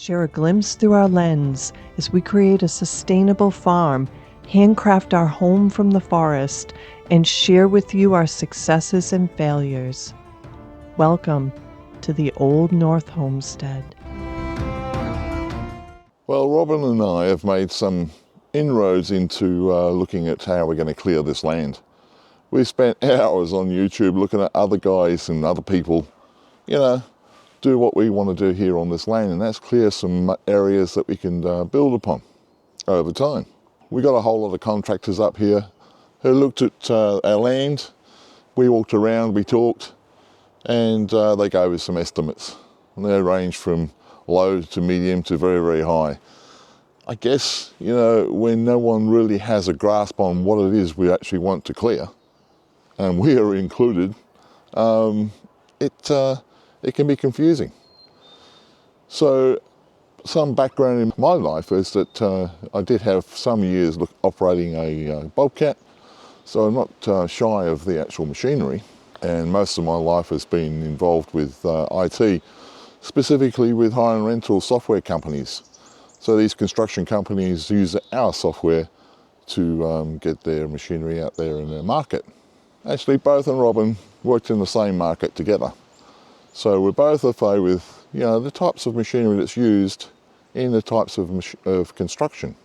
Share a glimpse through our lens as we create a sustainable farm, handcraft our home from the forest, and share with you our successes and failures. Welcome to the Old North Homestead. Well, Robin and I have made some inroads into looking at how we're going to clear this land. We've spent hours on YouTube looking at other guys and other people, do what we want to do here on this land, and that's clear some areas that we can build upon over time. We got a whole lot of contractors up here who looked at our land. We walked around, we talked, and they gave us some estimates. And they ranged from low to medium to very, very high. I guess, when no one really has a grasp on what it is we actually want to clear, and we are included, it can be confusing. So some background in my life is that I did have some years operating a bobcat, so I'm not shy of the actual machinery, and most of my life has been involved with IT, specifically with hire and rental software companies. So these construction companies use our software to get their machinery out there in their market. Actually, both and Robin worked in the same market together. So we're both au fait with, the types of machinery that's used in the types of construction.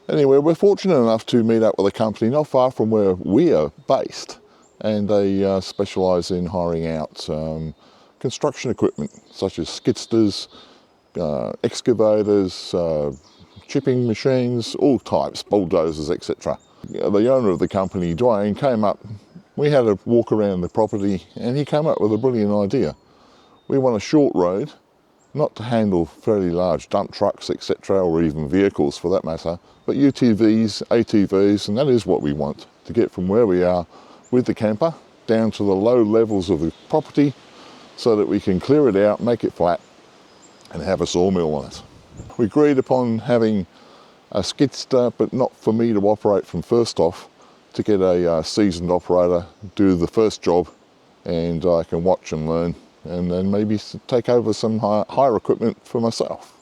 Anyway, we're fortunate enough to meet up with a company not far from where we are based, and they specialise in hiring out construction equipment such as skidsters, excavators, chipping machines, all types, bulldozers, etc. The owner of the company, Dwayne, came up. We had a walk around the property and he came up with a brilliant idea. We want a short road, not to handle fairly large dump trucks, etc., or even vehicles for that matter, but UTVs, ATVs, and that is what we want, to get from where we are with the camper down to the low levels of the property so that we can clear it out, make it flat, and have a sawmill on it. We agreed upon having a skidster, but not for me to operate from first off, to get a seasoned operator do the first job, and I can watch and learn, and then maybe take over some hire equipment for myself.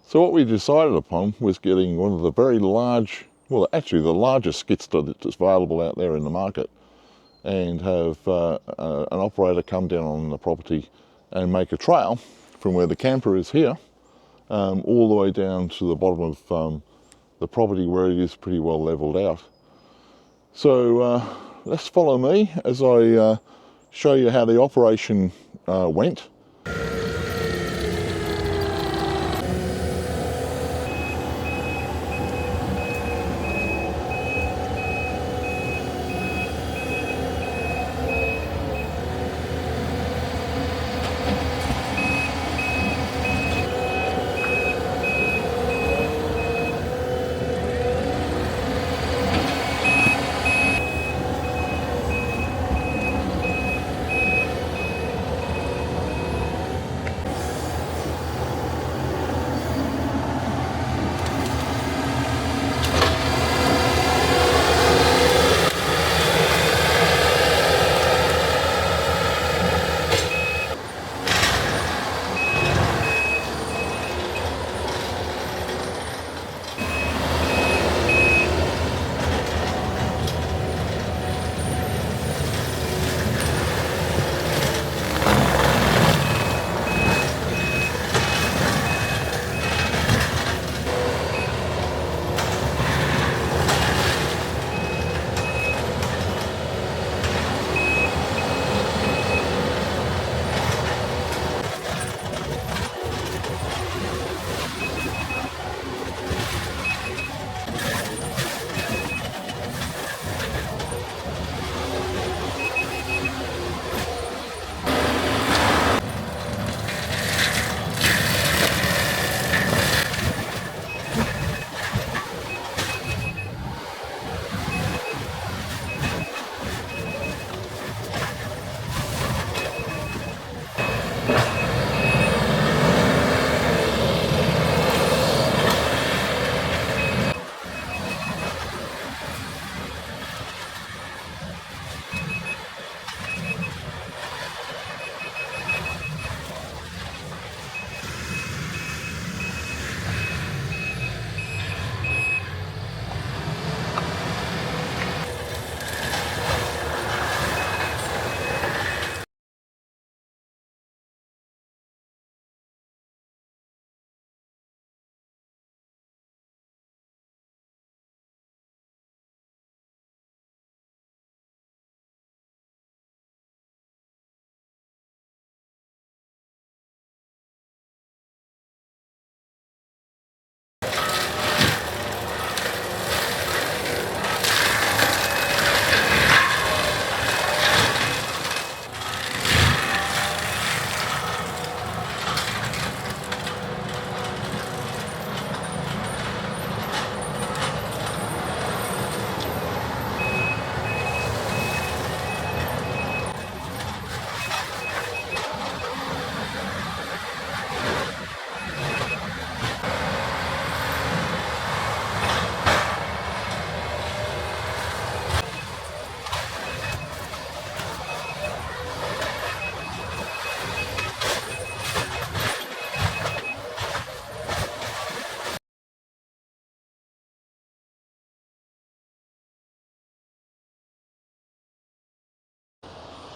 So what we decided upon was getting one of the very large, well actually the largest skidster that's available out there in the market, and have an operator come down on the property and make a trail from where the camper is here, all the way down to the bottom of the property where it is pretty well levelled out. So let's follow me as I show you how the operation went.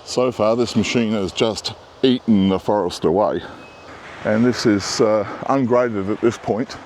So far this machine has just eaten the forest away, and this is ungraded at this point.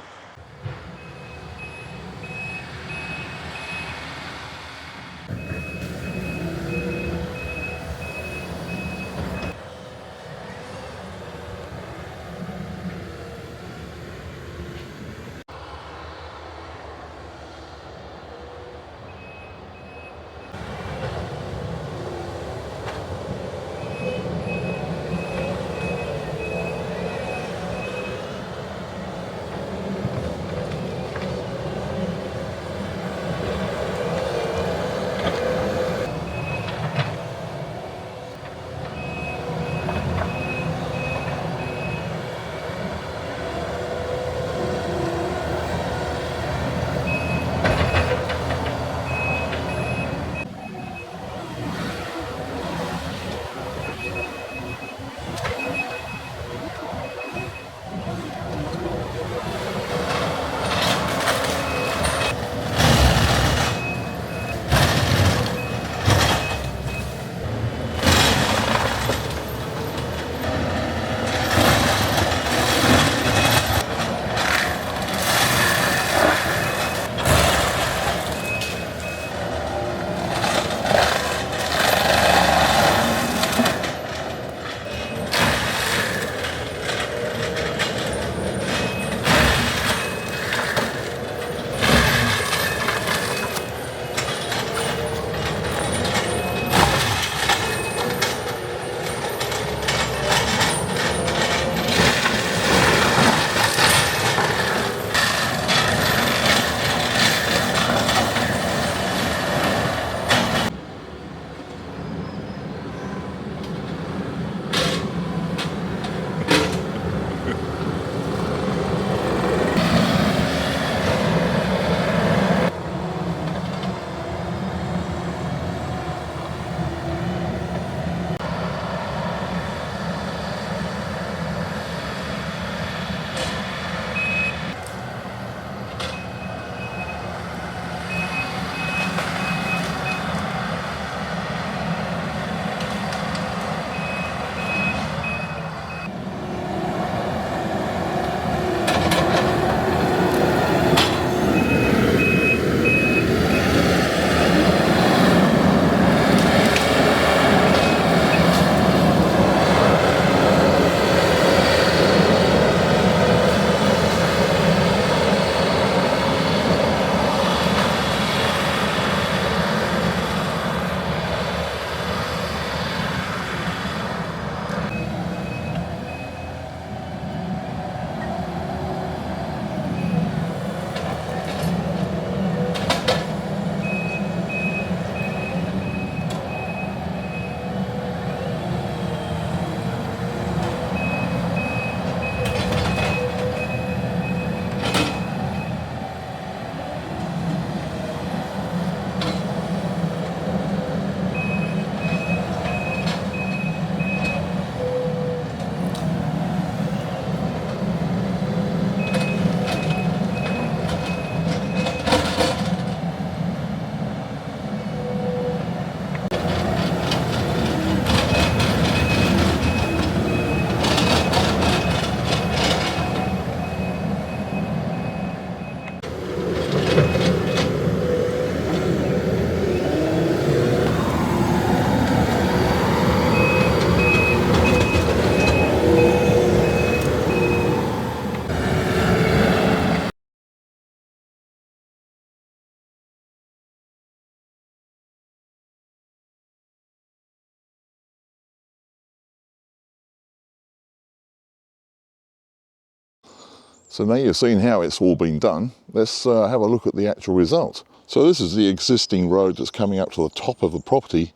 So now you've seen how it's all been done, let's have a look at the actual result. So this is the existing road that's coming up to the top of the property,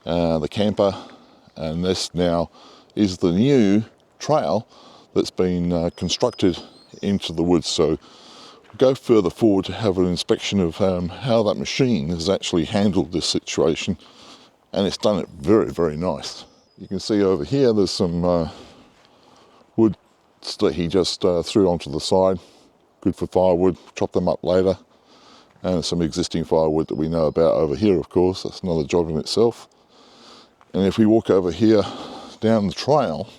the camper, and this now is the new trail that's been constructed into the woods. So we'll go further forward to have an inspection of how that machine has actually handled this situation, and it's done it very, very nice. You can see over here there's some wood that he just threw onto the side, good for firewood, chop them up later, and some existing firewood that we know about over here, of course, that's another job in itself. And if we walk over here down the trail,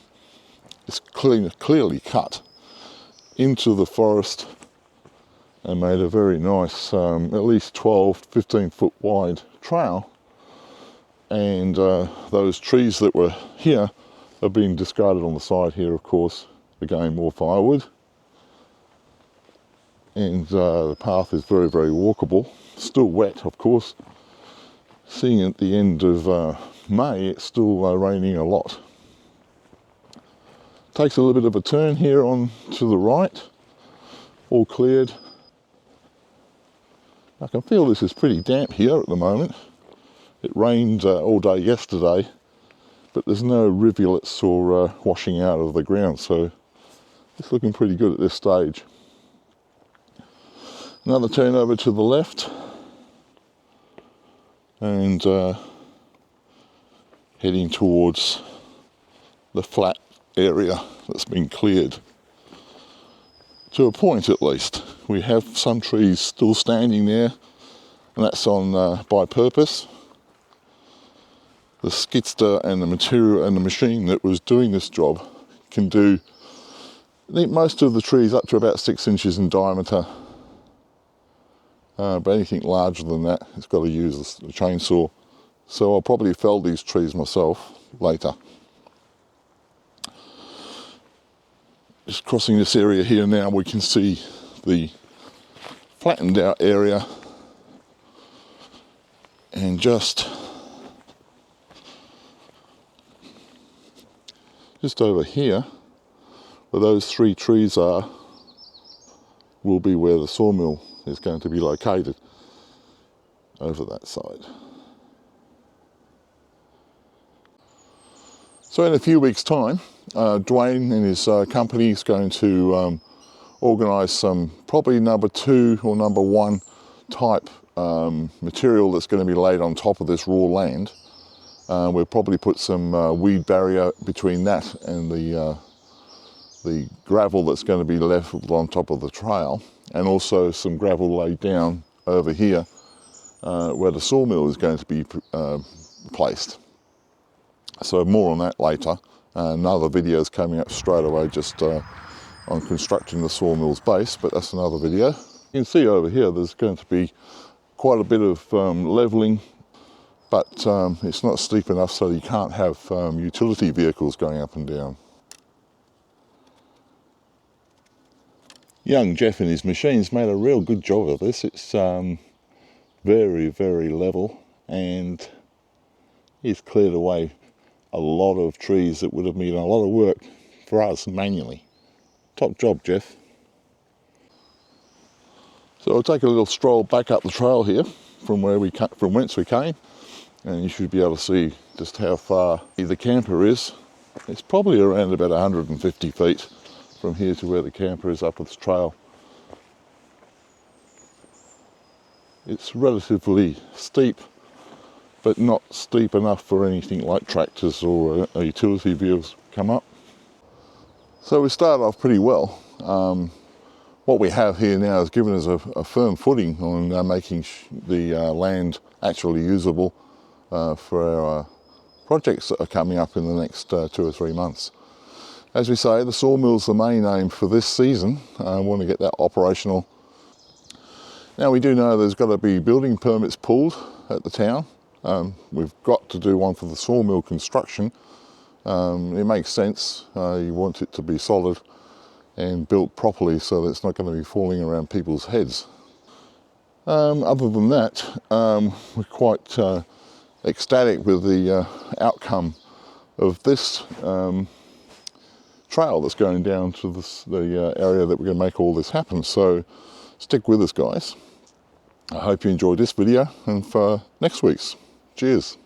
it's clearly cut into the forest and made a very nice, at least 12, 15 foot wide trail. And those trees that were here have been discarded on the side here, of course. Again, more firewood. And the path is very, very walkable. Still wet, of course. Seeing at the end of May, it's still raining a lot. Takes a little bit of a turn here on to the right, all cleared. I can feel this is pretty damp here at the moment. It rained all day yesterday, but there's no rivulets or washing out of the ground, so it's looking pretty good at this stage. Another turn over to the left, and heading towards the flat area that's been cleared. To a point at least. We have some trees still standing there, and that's on by purpose. The skidster and the material and the machine that was doing this job can do, I think, most of the trees up to about 6 inches in diameter. But anything larger than that, it's got to use a chainsaw. So I'll probably fell these trees myself later. Just crossing this area here now, we can see the flattened out area, and just over here where those 3 trees are will be where the sawmill is going to be located, over that side. So in a few weeks' time, Dwayne and his company is going to organise some probably number 2 or number 1 type material that's going to be laid on top of this raw land. We'll probably put some weed barrier between that and the gravel that's going to be left on top of the trail, and also some gravel laid down over here where the sawmill is going to be placed. So more on that later. Another video is coming up straight away just on constructing the sawmill's base, but that's another video. You can see over here there's going to be quite a bit of levelling, but it's not steep enough so you can't have utility vehicles going up and down. Young Jeff and his machines made a real good job of this. It's very, very level, and he's cleared away a lot of trees that would have been a lot of work for us manually. Top job, Jeff. So I'll take a little stroll back up the trail here from whence we came, and you should be able to see just how far the camper is. It's probably around about 150 feet from here to where the camper is up this trail. It's relatively steep, but not steep enough for anything like tractors or utility vehicles come up. So we started off pretty well. What we have here now has given us a firm footing on making the land actually usable for our projects that are coming up in the next 2 or 3 months. As we say, the sawmill's the main aim for this season. I want to get that operational. Now we do know there's got to be building permits pulled at the town. We've got to do one for the sawmill construction. It makes sense. You want it to be solid and built properly so that it's not going to be falling around people's heads. Other than that, we're quite ecstatic with the outcome of this trail that's going down to the area that we're going to make all this happen. So stick with us, guys. I hope you enjoyed this video, and for next week's. Cheers.